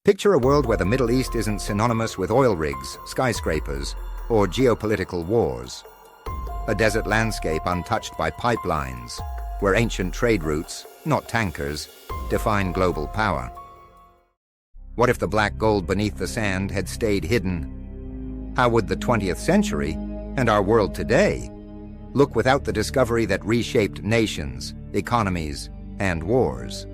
Picture a world where the Middle East isn't synonymous with oil rigs, skyscrapers, or geopolitical wars. A desert landscape untouched by pipelines, where ancient trade routes, not tankers, define global power. What if the black gold beneath the sand had stayed hidden? How would the 20th century, and our world today, look without the discovery that reshaped nations, economies, and wars?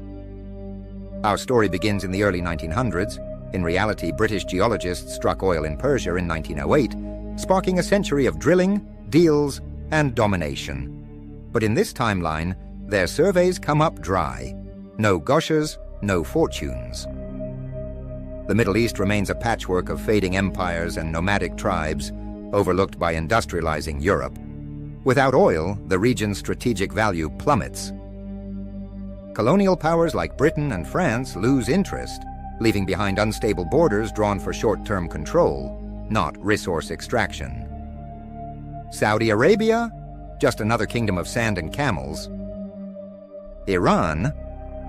Our story begins in the early 1900s. In reality, British geologists struck oil in Persia in 1908, sparking a century of drilling, deals, and domination. But in this timeline, their surveys come up dry. No gushes, no fortunes. The Middle East remains a patchwork of fading empires and nomadic tribes, overlooked by industrializing Europe. Without oil, the region's strategic value plummets. Colonial powers like Britain and France lose interest, leaving behind unstable borders drawn for short-term control, not resource extraction. Saudi Arabia? Just another kingdom of sand and camels. Iran?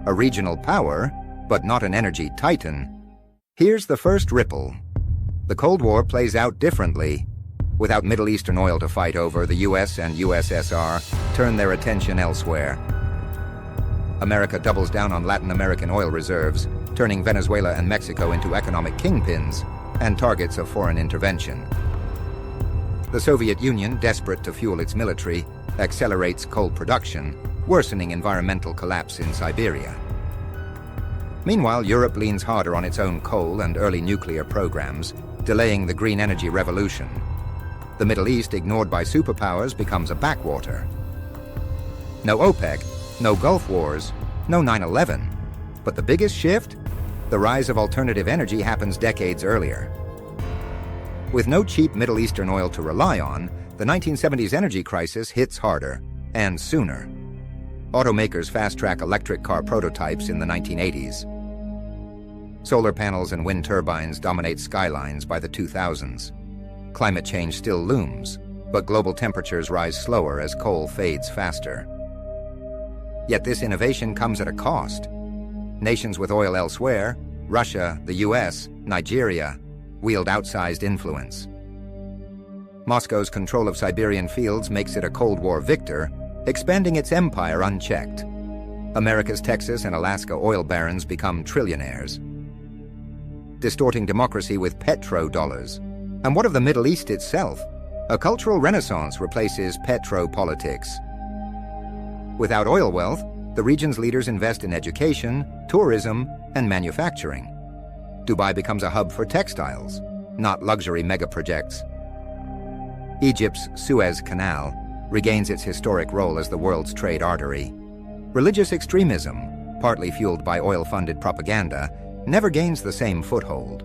A regional power, but not an energy titan. Here's the first ripple. The Cold War plays out differently. Without Middle Eastern oil to fight over, the US and USSR turn their attention elsewhere. America doubles down on Latin American oil reserves, turning Venezuela and Mexico into economic kingpins and targets of foreign intervention. The Soviet Union, desperate to fuel its military, accelerates coal production, worsening environmental collapse in Siberia. Meanwhile, Europe leans harder on its own coal and early nuclear programs, delaying the green energy revolution. The Middle East, ignored by superpowers, becomes a backwater. No OPEC, no Gulf Wars, no 9/11. But the biggest shift? The rise of alternative energy happens decades earlier. With no cheap Middle Eastern oil to rely on, the 1970s energy crisis hits harder, and sooner. Automakers fast-track electric car prototypes in the 1980s. Solar panels and wind turbines dominate skylines by the 2000s. Climate change still looms, but global temperatures rise slower as coal fades faster. Yet this innovation comes at a cost. Nations with oil elsewhere, Russia, the US, Nigeria, wield outsized influence. Moscow's control of Siberian fields makes it a Cold War victor, expanding its empire unchecked. America's Texas and Alaska oil barons become trillionaires, distorting democracy with petrodollars. And what of the Middle East itself? A cultural renaissance replaces petropolitics. Without oil wealth, the region's leaders invest in education, tourism, and manufacturing. Dubai becomes a hub for textiles, not luxury megaprojects. Egypt's Suez Canal regains its historic role as the world's trade artery. Religious extremism, partly fueled by oil-funded propaganda, never gains the same foothold.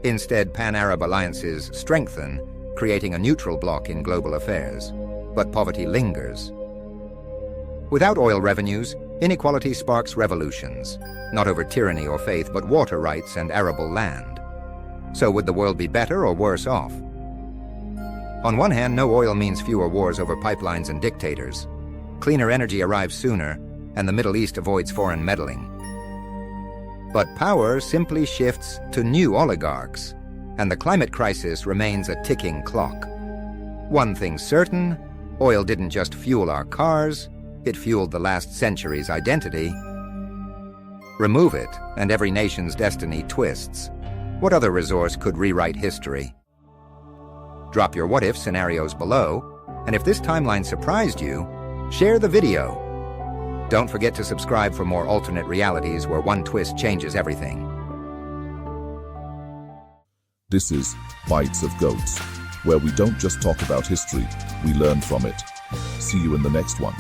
Instead, pan-Arab alliances strengthen, creating a neutral bloc in global affairs. But poverty lingers. Without oil revenues, inequality sparks revolutions, not over tyranny or faith, but water rights and arable land. So would the world be better or worse off? On one hand, no oil means fewer wars over pipelines and dictators. Cleaner energy arrives sooner, and the Middle East avoids foreign meddling. But power simply shifts to new oligarchs, and the climate crisis remains a ticking clock. One thing's certain, oil didn't just fuel our cars, it fueled the last century's identity. Remove it, and every nation's destiny twists. What other resource could rewrite history? Drop your what-if scenarios below, and if this timeline surprised you, share the video. Don't forget to subscribe for more alternate realities where one twist changes everything. This is Bytes of Goats, where we don't just talk about history, we learn from it. See you in the next one.